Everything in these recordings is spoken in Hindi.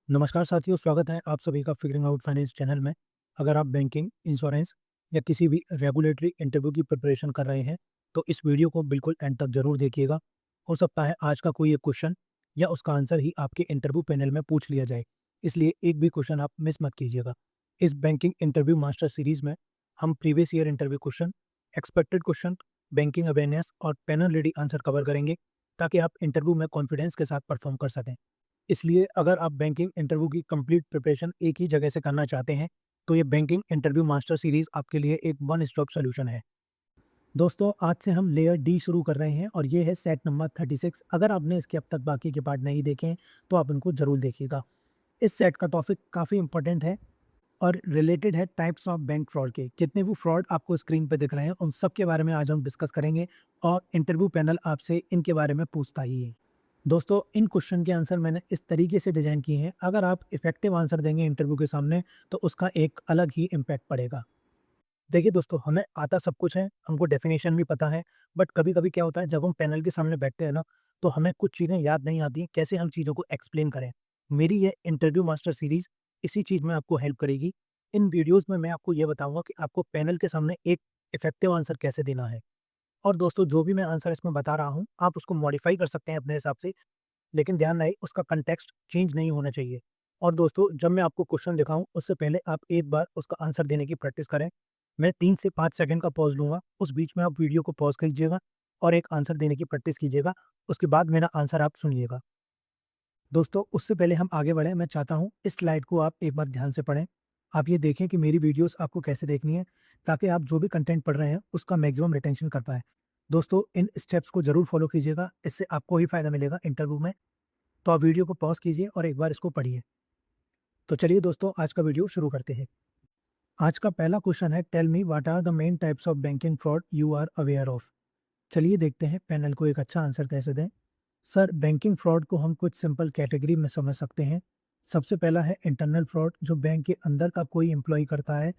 नमस्कार साथियों, स्वागत है आप सभी का फिगरिंग आउट फाइनेंस चैनल में। अगर आप बैंकिंग, इंश्योरेंस या किसी भी रेगुलेटरी इंटरव्यू की प्रिपरेशन कर रहे हैं, तो इस वीडियो को बिल्कुल एंड तक ज़रूर देखिएगा। हो सकता है आज का कोई एक क्वेश्चन या उसका आंसर ही आपके इंटरव्यू पैनल में पूछ लिया जाए, इसलिए एक भी क्वेश्चन आप मिस मत कीजिएगा। इस बैंकिंग इंटरव्यू मास्टर सीरीज़ में हम previous year interview question, expected question, banking awareness और पैनल रेडी आंसर कवर करेंगे, ताकि आप इंटरव्यू में कॉन्फिडेंस के साथ परफॉर्म कर सकें। इसलिए अगर आप बैंकिंग इंटरव्यू की कंप्लीट प्रिपरेशन एक ही जगह से करना चाहते हैं, तो ये बैंकिंग इंटरव्यू मास्टर सीरीज़ आपके लिए एक वन स्टॉप सॉल्यूशन है। दोस्तों, आज से हम लेयर डी शुरू कर रहे हैं और ये है सेट नंबर 36। अगर आपने इसके अब तक बाकी के पार्ट नहीं देखे हैं, तो आप इनको ज़रूर देखिएगा। इस सेट का टॉपिक काफ़ी इंपॉर्टेंट है और रिलेटेड है टाइप्स ऑफ बैंक फ्रॉड के। जितने भी फ्रॉड आपको स्क्रीन पे दिख रहे हैं, उन सब के बारे में आज हम डिस्कस करेंगे और इंटरव्यू पैनल आपसे इनके बारे में पूछता ही है। दोस्तों, इन क्वेश्चन के आंसर मैंने इस तरीके से डिज़ाइन किए हैं, अगर आप इफ़ेक्टिव आंसर देंगे इंटरव्यू के सामने, तो उसका एक अलग ही इम्पैक्ट पड़ेगा। देखिए दोस्तों, हमें आता सब कुछ है, हमको डेफ़िनेशन भी पता है, बट कभी-कभी क्या होता है जब हम पैनल के सामने बैठते हैं ना, तो हमें कुछ चीज़ें याद नहीं आती, कैसे हम चीज़ों को एक्सप्लेन करें। मेरी ये इंटरव्यू मास्टर सीरीज़ इसी चीज़ में आपको हेल्प करेगी। इन वीडियोज़ में मैं आपको ये बताऊँगा कि आपको पैनल के सामने एक इफ़ेक्टिव आंसर कैसे देना है। और दोस्तों, जो भी मैं आंसर इसमें बता रहा हूँ, आप उसको मॉडिफ़ाई कर सकते हैं अपने हिसाब से, लेकिन ध्यान रहे उसका कॉन्टेक्स्ट चेंज नहीं होना चाहिए। और दोस्तों, जब मैं आपको क्वेश्चन दिखाऊँ उससे पहले आप एक बार उसका आंसर देने की प्रैक्टिस करें। मैं 3 से 5 सेकंड का पॉज़ लूँगा, उस बीच में आप वीडियो को पॉज़ कीजिएगा और एक आंसर देने की प्रैक्टिस कीजिएगा। उसके बाद मेरा आंसर आप सुनिएगा। दोस्तों, उससे पहले हम आगे बढ़ें, मैं चाहता हूँ इस स्लाइड को आप एक बार ध्यान से पढ़ें। आप ये देखें कि मेरी वीडियोज़ आपको कैसे देखनी है, ताकि आप जो भी कंटेंट पढ़ रहे हैं, उसका मैक्सिमम रिटेंशन कर पाएँ। दोस्तों, इन स्टेप्स को ज़रूर फ़ॉलो कीजिएगा, इससे आपको ही फ़ायदा मिलेगा इंटरव्यू में। तो आप वीडियो को पॉज़ कीजिए और एक बार इसको पढ़िए। तो चलिए दोस्तों, आज का वीडियो शुरू करते हैं। आज का पहला क्वेश्चन है, tell me what are the main types of banking fraud you are aware of. चलिए देखते हैं पैनल को एक अच्छा आंसर कैसे दें। सर, बैंकिंग फ्रॉड को हम कुछ सिंपल कैटेगरी में समझ सकते हैं। सबसे पहला है इंटरनल फ्रॉड, जो बैंक के अंदर का कोई एम्प्लॉय करता है,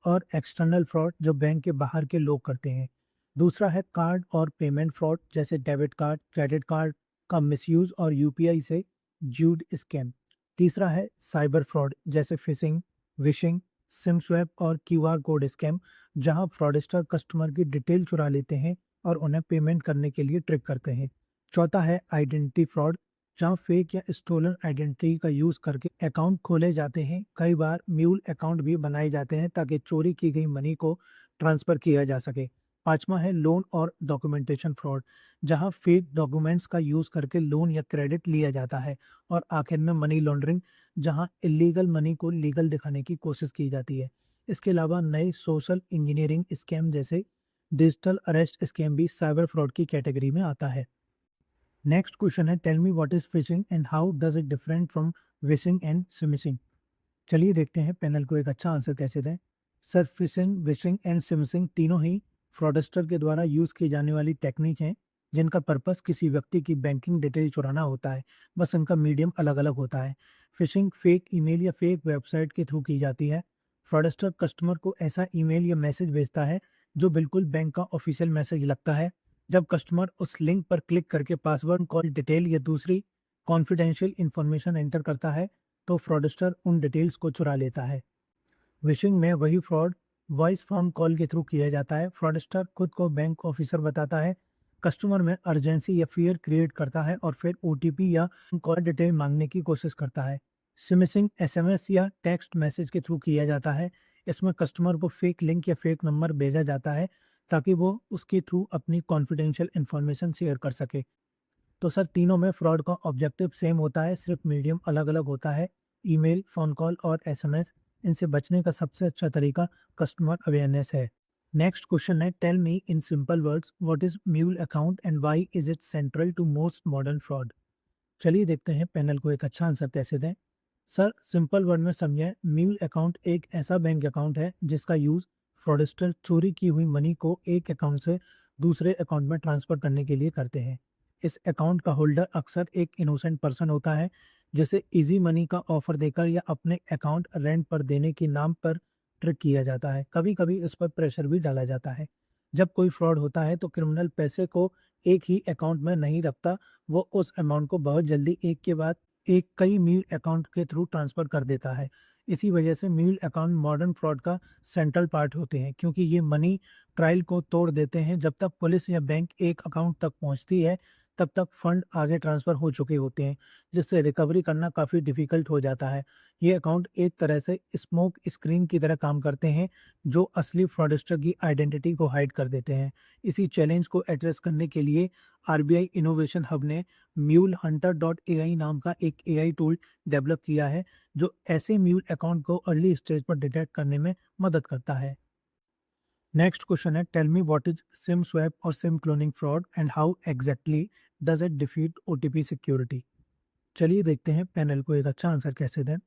और एक्सटर्नल फ्रॉड, जो बैंक के बाहर के लोग करते हैं। दूसरा है कार्ड और पेमेंट फ्रॉड, जैसे डेबिट कार्ड, क्रेडिट कार्ड का मिसयूज और यूपीआई से ज्यूड स्कैम। तीसरा है साइबर फ्रॉड, जैसे फिशिंग, विशिंग, सिम स्वैप और क्यूआर कोड स्कैम, जहां फ्रॉडस्टर कस्टमर की डिटेल चुरा लेते हैं और उन्हें पेमेंट करने के लिए ट्रिक करते हैं। चौथा है आइडेंटिटी फ्रॉड, जहां फेक या स्टोलन आइडेंटिटी का यूज करके अकाउंट खोले जाते हैं। कई बार म्यूल अकाउंट भी बनाए जाते हैं ताकि चोरी की गई मनी को ट्रांसफर किया जा सके। पांचवा है लोन और डॉक्यूमेंटेशन फ्रॉड, जहां फेक डॉक्यूमेंट्स का यूज करके लोन या क्रेडिट लिया जाता है। और आखिर में मनी लॉन्ड्रिंग, जहां इलीगल मनी को लीगल दिखाने की कोशिश की जाती है। इसके अलावा नए सोशल इंजीनियरिंग स्कैम जैसे डिजिटल अरेस्ट स्कैम भी साइबर फ्रॉड की कैटेगरी में आता है। नेक्स्ट क्वेश्चन है, tell me what is phishing and how does it different from vishing and smishing. चलिए देखते हैं पैनल को एक अच्छा आंसर कैसे दें। Sir, fishing, wishing and smishing तीनों ही फ्रॉडस्टर के द्वारा यूज की जाने वाली टेक्निक हैं, जिनका पर्पस किसी व्यक्ति की बैंकिंग डिटेल चुराना होता है। बस इनका मीडियम अलग अलग होता है। फिशिंग फेक ईमेल या फेक वेबसाइट के थ्रू की जाती है। फ्रॉडस्टर कस्टमर को ऐसा ईमेल या मैसेज भेजता है जो बिल्कुल बैंक का ऑफिशियल मैसेज लगता है। जब कस्टमर उस लिंक पर क्लिक करके पासवर्ड, कॉल डिटेल या दूसरी कॉन्फिडेंशियल इंफॉर्मेशन एंटर करता है, तो फ्रॉडस्टर उन डिटेल्स को चुरा लेता है। विशिंग में वही फ्रॉड वॉइस फोन कॉल के थ्रू किया जाता है। फ्रॉडस्टर खुद को बैंक ऑफिसर बताता है, कस्टमर में अर्जेंसी या फियर क्रिएट करता है और फिर ओटीपी या कॉल डिटेल मांगने की कोशिश करता है। स्मिशिंग एसएमएस या टेक्स्ट मैसेज के थ्रू किया जाता है। इसमें कस्टमर को फेक लिंक या फेक नंबर भेजा जाता है, ताकि वो उसके थ्रू अपनी कॉन्फिडेंशियल इंफॉर्मेशन शेयर कर सके। तो सर, तीनों में फ्रॉड का ऑब्जेक्टिव सेम होता है, सिर्फ मीडियम अलग-अलग होता है। ईमेल, फ़ोन कॉल और एसएमएस, इनसे बचने का सबसे अच्छा तरीका कस्टमर अवेयरनेस है। नेक्स्ट क्वेश्चन है, tell me in simple words what is mule account and why is it central to most modern fraud. चलिए देखते हैं पैनल को एक अच्छा आंसर कैसे दें। सर, सिंपल वर्ड में समझें, म्यूल अकाउंट एक ऐसा बैंक अकाउंट है जिसका यूज़ फ्रॉडस्टर चोरी की हुई मनी को एक अकाउंट से दूसरे अकाउंट में ट्रांसफ़र करने के लिए करते हैं। इस अकाउंट का होल्डर अक्सर एक इनोसेंट पर्सन होता है, जिसे इजी मनी का ऑफर देकर या अपने अकाउंट रेंट पर देने के नाम पर ट्रिक किया जाता है। कभी-कभी इस पर प्रेशर भी डाला जाता है। जब कोई फ्रॉड होता है तो क्रिमिनल पैसे को एक ही अकाउंट में नहीं रखता, वो उस अमाउंट को बहुत जल्दी एक के बाद एक कई मेल अकाउंट के थ्रू ट्रांसफ़र कर देता है। इसी वजह से मेल अकाउंट मॉडर्न फ्रॉड का सेंट्रल पार्ट होते हैं, क्योंकि ये मनी ट्रायल को तोड़ देते हैं। जब तक पुलिस या बैंक एक अकाउंट तक पहुंचती है, तब तक फंड आगे ट्रांसफ़र हो चुके होते हैं, जिससे रिकवरी करना काफ़ी डिफ़िकल्ट हो जाता है। ये अकाउंट एक तरह से स्मोक स्क्रीन की तरह काम करते हैं, जो असली फ्रॉडस्टर की आइडेंटिटी को हाइड कर देते हैं। इसी चैलेंज को एड्रेस करने के लिए आरबीआई इनोवेशन हब ने म्यूल हंटर डॉट एआई नाम का एक एआई टूल डेवलप किया है, जो ऐसे म्यूल अकाउंट को अर्ली स्टेज पर डिटेक्ट करने में मदद करता है। नेक्स्ट क्वेश्चन है, tell me what is SIM swap और SIM cloning fraud and how exactly does it defeat OTP security. चलिए देखते हैं पैनल को एक अच्छा आंसर कैसे दें।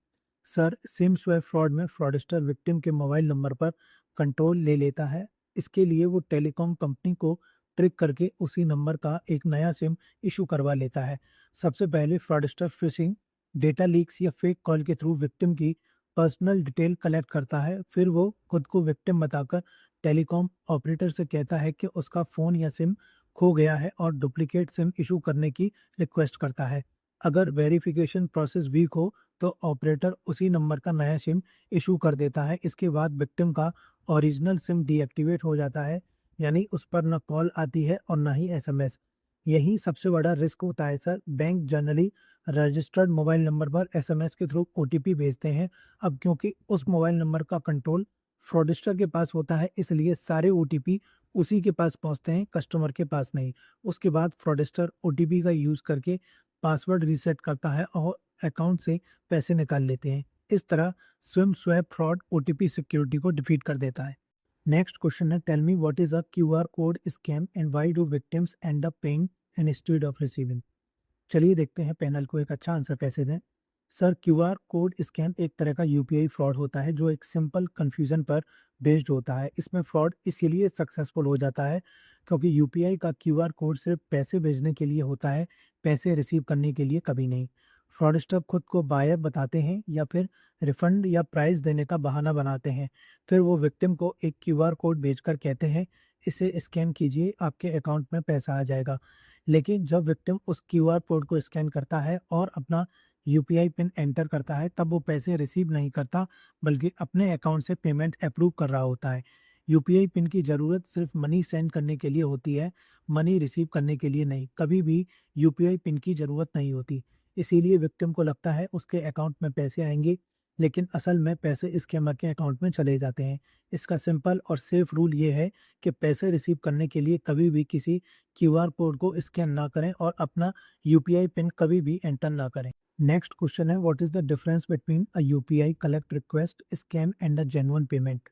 सर, सिम स्वैप फ्रॉड में फ्रॉडस्टर विक्टिम के मोबाइल नंबर पर कंट्रोल ले लेता है। इसके लिए वो टेलीकॉम कंपनी को ट्रिक करके उसी नंबर का एक नया सिम इशू करवा लेता है। सबसे पहले फ्रॉडस्टर फिशिंग, डेटा लीक्स या फेक कॉल के थ्रू विक्टिम की पर्सनल डिटेल कलेक्ट करता है। फिर वो खुद को विक्टिम बताकर टेलीकॉम ऑपरेटर से कहता है कि उसका फ़ोन या सिम खो गया है और डुप्लीकेट सिम इशू करने की रिक्वेस्ट करता है। अगर वेरिफिकेशन प्रोसेस वीक हो, तो ऑपरेटर उसी नंबर का नया सिम इशू कर देता है। इसके बाद विक्टिम का ओरिजिनल सिम डीएक्टिवेट हो जाता है, यानी उस पर ना कॉल आती है और ना ही एसएमएस। यही सबसे बड़ा रिस्क होता है sir. Bank generally registered mobile number पर एसएमएस के थ्रू ओटीपी भेजते हैं। अब क्योंकि उस मोबाइल नंबर का कंट्रोल फ्रॉडस्टर के पास होता है, इसलिए सारे ओटीपी उसी के पास पहुंचते हैं, कस्टमर के पास नहीं। उसके बाद फ्रॉडस्टर ओटीपी का यूज़ करके पासवर्ड रीसेट करता है और अकाउंट से पैसे निकाल लेते हैं। इस तरह SIM swap fraud OTP security को डिफीट कर देता है। नेक्स्ट क्वेश्चन है, tell me what is a QR code scam and why do victims end up paying instead of receiving. चलिए देखते हैं पैनल को एक अच्छा आंसर कैसे दें। सर, क्यूआर कोड स्कैम एक तरह का यूपीआई फ्रॉड होता है, जो एक सिंपल कन्फ्यूजन पर बेस्ड होता है। इसमें फ्रॉड इसीलिए सक्सेसफुल हो जाता है क्योंकि यूपीआई का क्यूआर कोड सिर्फ पैसे भेजने के लिए होता है, पैसे रिसीव करने के लिए कभी नहीं। फ्रॉडस्टर खुद को बायर बताते हैं या फिर रिफंड या प्राइस देने का बहाना बनाते हैं। फिर वो विक्टिम को एक क्यूआर कोड भेजकर कहते हैं, इसे स्कैन कीजिए, आपके अकाउंट में पैसा आ जाएगा। लेकिन जब विक्टिम उस क्यूआर कोड को स्कैन करता है और अपना यूपीआई पिन एंटर करता है, तब वो पैसे रिसीव नहीं करता, बल्कि अपने अकाउंट से पेमेंट अप्रूव कर रहा होता है। यूपीआई पिन की ज़रूरत सिर्फ मनी सेंड करने के लिए होती है, मनी रिसीव करने के लिए नहीं। कभी भी यूपीआई पिन की ज़रूरत नहीं होती। इसीलिए विक्टिम को लगता है उसके अकाउंट में पैसे आएंगे, लेकिन असल में पैसे स्कैमर के अकाउंट में चले जाते हैं। इसका सिंपल और सेफ रूल ये है कि पैसे रिसीव करने के लिए कभी भी किसी क्यूआर कोड को स्कैन ना करें और अपना यूपीआई पिन कभी भी एंटर ना करें। नेक्स्ट क्वेश्चन है, what is the difference between a UPI collect request scam and a genuine payment.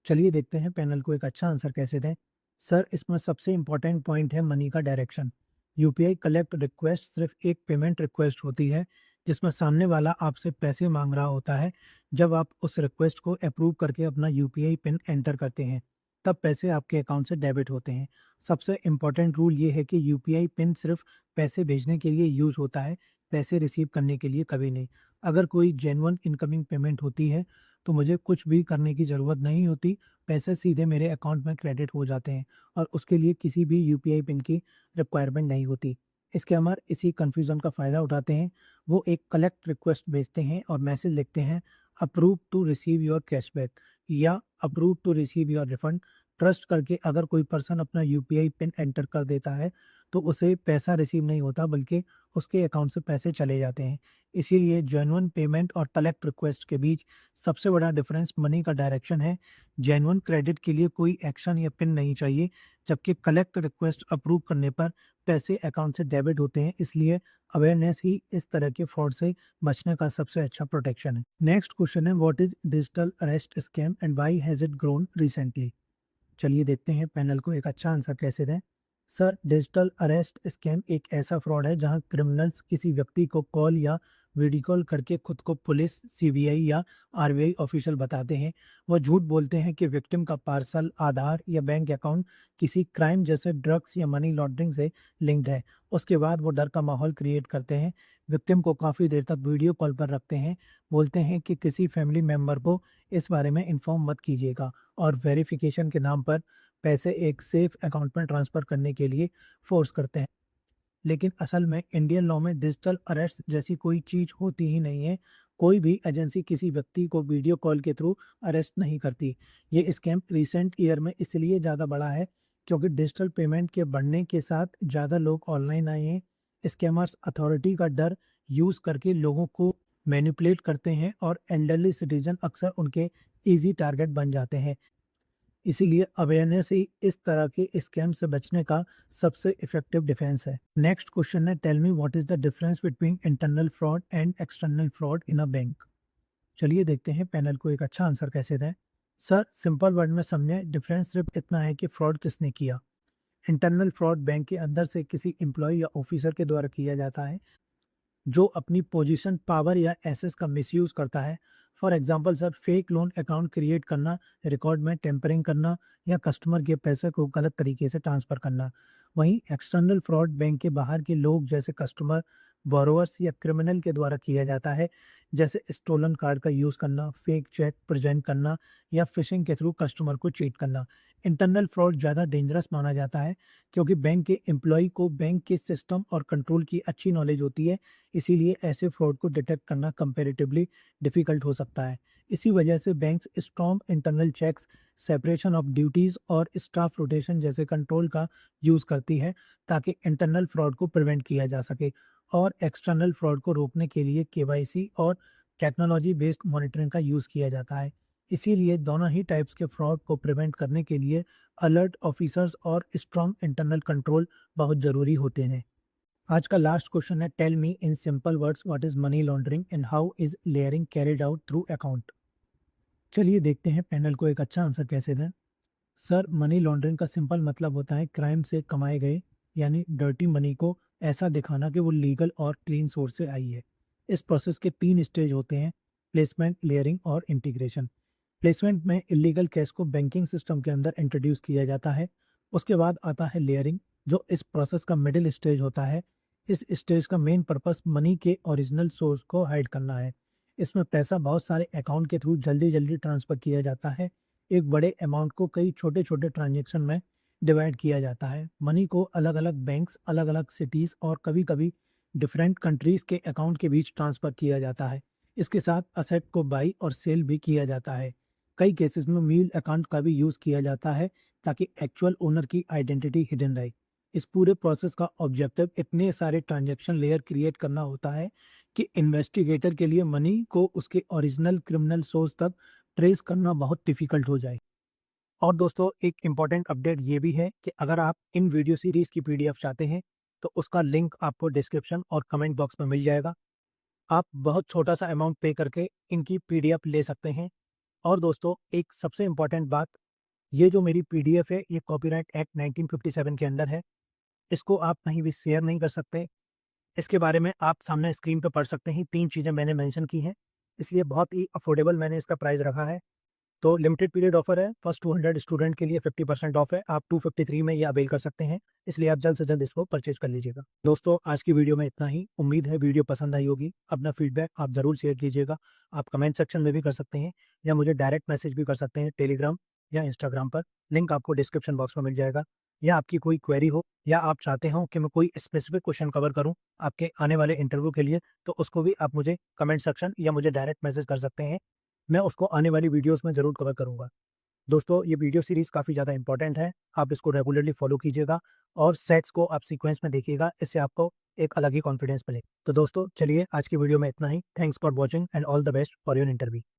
चलिए देखते हैं पैनल को एक अच्छा आंसर कैसे दें। सर, इसमें सबसे इंपॉर्टेंट पॉइंट है मनी का डायरेक्शन। यूपीआई कलेक्ट रिक्वेस्ट सिर्फ एक पेमेंट रिक्वेस्ट होती है, जिसमें सामने वाला आपसे पैसे मांग रहा होता है। जब आप उस रिक्वेस्ट को अप्रूव करके अपना यूपीआई पिन एंटर करते हैं, तब पैसे आपके अकाउंट से डेबिट होते हैं। सबसे इम्पॉर्टेंट रूल ये है कि यूपीआई पिन सिर्फ पैसे भेजने के लिए यूज होता है, पैसे रिसीव करने के लिए कभी नहीं। अगर कोई जेन्युइन इनकमिंग पेमेंट होती है, तो मुझे कुछ भी करने की ज़रूरत नहीं होती, पैसे सीधे मेरे अकाउंट में क्रेडिट हो जाते हैं और उसके लिए किसी भी यूपीआई पिन की रिक्वायरमेंट नहीं होती। स्कैमर इसी कन्फ्यूज़न का फ़ायदा उठाते हैं। वो एक कलेक्ट रिक्वेस्ट भेजते हैं और मैसेज लिखते हैं, approve to receive your cashback या approve to receive your refund. Trust करके अगर कोई पर्सन अपना यूपीआई पिन एंटर कर देता है, तो उसे पैसा रिसीव नहीं होता, बल्कि उसके अकाउंट से पैसे चले जाते हैं। इसीलिए जेन्युइन पेमेंट और कलेक्ट रिक्वेस्ट के बीच सबसे बड़ा डिफरेंस मनी का डायरेक्शन है। जेन्युइन क्रेडिट के लिए कोई एक्शन या पिन नहीं चाहिए, जबकि कलेक्ट रिक्वेस्ट अप्रूव करने पर पैसे अकाउंट से डेबिट होते हैं। इसलिए अवेयरनेस ही इस तरह के फ्रॉड से बचने का सबसे अच्छा प्रोटेक्शन है। नेक्स्ट क्वेश्चन है, what is digital arrest scam and why has it grown recently. चलिए देखते हैं पैनल को एक अच्छा आंसर कैसे दें। सर, डिजिटल अरेस्ट स्कैम एक ऐसा फ्रॉड है जहां क्रिमिनल्स किसी व्यक्ति को कॉल या वीडियो कॉल करके खुद को पुलिस, सीबीआई या आरबीआई ऑफिशियल बताते हैं। वह झूठ बोलते हैं कि विक्टिम का पार्सल, आधार या बैंक अकाउंट किसी क्राइम जैसे ड्रग्स या मनी लॉन्ड्रिंग से लिंक्ड है। उसके बाद वो डर का माहौल क्रिएट करते हैं, विक्टिम को काफ़ी देर तक वीडियो कॉल पर रखते हैं, बोलते हैं कि किसी फैमिली मेम्बर को इस बारे में इन्फॉर्म मत कीजिएगा और वेरिफिकेशन के नाम पर पैसे एक सेफ अकाउंट में ट्रांसफ़र करने के लिए फ़ोर्स करते हैं। लेकिन असल में इंडियन लॉ में डिजिटल अरेस्ट जैसी कोई चीज़ होती ही नहीं है। कोई भी एजेंसी किसी व्यक्ति को वीडियो कॉल के थ्रू अरेस्ट नहीं करती। ये स्कैम रिसेंट ईयर में इसलिए ज़्यादा बढ़ा है क्योंकि डिजिटल पेमेंट के बढ़ने के साथ ज़्यादा लोग ऑनलाइन आए हैं। स्कैमर्स अथॉरिटी का डर यूज़ करके लोगों को मैनिपुलेट करते हैं और एल्डरली सिटीजन अक्सर उनके ईज़ी टारगेट बन जाते हैं। इसीलिए अवेयरनेस ही इस तरह के स्कैम से बचने का सबसे इफेक्टिव डिफेंस है। नेक्स्ट क्वेश्चन है, tell me what is the difference between internal fraud and external fraud in a bank. चलिए देखते हैं पैनल को एक अच्छा आंसर कैसे दें। सर सिंपल वर्ड में समझें, डिफरेंस सिर्फ इतना है कि फ्रॉड किसने किया। इंटरनल फ्रॉड बैंक के अंदर से किसी एम्प्लॉय या ऑफिसर के द्वारा किया जाता है जो अपनी पोजीशन, पावर या एसेस का मिसयूज़ करता है। For example sir, fake loan account create करना, रिकॉर्ड में टेम्परिंग करना या कस्टमर के पैसे को गलत तरीके से ट्रांसफ़र करना। वहीं एक्सटर्नल फ्रॉड बैंक के बाहर के लोग जैसे कस्टमर, बोरोवर्स या क्रिमिनल के द्वारा किया जाता है, जैसे स्टोलन कार्ड का यूज़ करना, फेक चेक प्रेज़ेंट करना या फ़िशिंग के थ्रू कस्टमर को चीट करना। इंटरनल फ्रॉड ज़्यादा डेंजरस माना जाता है क्योंकि बैंक के एम्प्लॉयी को बैंक के सिस्टम और कंट्रोल की अच्छी नॉलेज होती है। इसीलिए ऐसे फ्रॉड को डिटेक्ट करना कंपैरेटिवली डिफ़िकल्ट हो सकता है। इसी वजह से banks strong internal checks, separation of duties और स्टाफ रोटेशन जैसे कंट्रोल का यूज़ करती है ताकि इंटरनल फ्रॉड को प्रिवेंट किया जा सके। और एक्सटर्नल फ्रॉड को रोकने के लिए केवाईसी और टेक्नोलॉजी बेस्ड मॉनिटरिंग का यूज़ किया जाता है। इसीलिए दोनों ही टाइप्स के फ्रॉड को प्रिवेंट करने के लिए अलर्ट ऑफिसर्स और स्ट्रॉन्ग इंटरनल कंट्रोल बहुत ज़रूरी होते हैं। आज का लास्ट क्वेश्चन है, tell me in simple words what is money laundering and how is layering carried out through account. चलिए देखते हैं पैनल को एक अच्छा आंसर कैसे दें। सर मनी लॉन्ड्रिंग का सिंपल मतलब होता है क्राइम से कमाए गए यानी डर्टी मनी को ऐसा दिखाना कि वो लीगल और क्लीन सोर्स से आई है। इस प्रोसेस के 3 स्टेज होते हैं, प्लेसमेंट, लेयरिंग और इंटीग्रेशन। प्लेसमेंट में इलीगल कैश को बैंकिंग सिस्टम के अंदर इंट्रोड्यूस किया जाता है। उसके बाद आता है लेयरिंग, जो इस प्रोसेस का मिडिल स्टेज होता है। इस स्टेज का मेन पर्पस मनी के ओरिजिनल सोर्स को हाइड करना है। इसमें पैसा बहुत सारे अकाउंट के थ्रू जल्दी जल्दी ट्रांसफ़र किया जाता है। एक बड़े अमाउंट को कई छोटे छोटे ट्रांजेक्शन में डिवाइड किया जाता है। मनी को अलग अलग बैंक्स, अलग अलग सिटीज़ और कभी कभी डिफरेंट कंट्रीज़ के अकाउंट के बीच ट्रांसफ़र किया जाता है। इसके साथ असेट को बाई और सेल भी किया जाता है। कई केसेस में मील अकाउंट का भी यूज़ किया जाता है ताकि एक्चुअल ओनर की आइडेंटिटी हिडन रहे। इस पूरे प्रोसेस का ऑब्जेक्टिव इतने सारे ट्रांजैक्शन लेयर क्रिएट करना होता है कि इन्वेस्टिगेटर के लिए मनी को उसके ओरिजिनल क्रिमिनल सोर्स तक ट्रेस करना बहुत डिफिकल्ट हो जाए। और दोस्तों एक इम्पॉर्टेंट अपडेट ये भी है कि अगर आप इन वीडियो सीरीज़ की पीडीएफ चाहते हैं तो उसका लिंक आपको डिस्क्रिप्शन और कमेंट बॉक्स में मिल जाएगा। आप बहुत छोटा सा अमाउंट पे करके इनकी पीडीएफ ले सकते हैं। और दोस्तों एक सबसे इम्पॉर्टेंट बात, ये जो मेरी पीडीएफ है ये कॉपीराइट एक्ट 1957 के अंदर है। इसको आप कहीं भी शेयर नहीं कर सकते। इसके बारे में आप सामने स्क्रीन पे पढ़ सकते हैं, 3 चीज़ें मैंने मेंशन की हैं। इसलिए बहुत ही अफोर्डेबल मैंने इसका प्राइस रखा है। तो लिमिटेड पीरियड ऑफर है, फर्स्ट 200 स्टूडेंट के लिए 50% ऑफ है। आप 253 में ये अवेल कर सकते हैं, इसलिए आप जल्द से जल्द इसको परचेज़ कर लीजिएगा। दोस्तों आज की वीडियो में इतना ही। उम्मीद है वीडियो पसंद आई होगी। अपना फीडबैक आप ज़रूर शेयर कीजिएगा। आप कमेंट सेक्शन में भी कर सकते हैं या मुझे डायरेक्ट मैसेज भी कर सकते हैं टेलीग्राम या इंस्टाग्राम पर। लिंक आपको डिस्क्रिप्शन बॉक्स में मिल जाएगा। या आपकी कोई क्वेरी हो या आप चाहते हो कि मैं कोई स्पेसिफिक क्वेश्चन कवर करूँ आपके आने वाले इंटरव्यू के लिए, तो उसको भी आप मुझे कमेंट सेक्शन या मुझे डायरेक्ट मैसेज कर सकते हैं। मैं उसको आने वाली वीडियोज़ में ज़रूर कवर करूँगा। दोस्तों ये वीडियो सीरीज़ काफ़ी ज़्यादा इंपॉर्टेंट है, आप इसको रेगुलरली फॉलो कीजिएगा और सेट्स को आप सीक्वेंस में देखिएगा, इससे आपको एक अलग ही कॉन्फिडेंस मिलेगा। तो दोस्तों चलिए आज की वीडियो में इतना ही। Thanks for watching and all the best for your interview.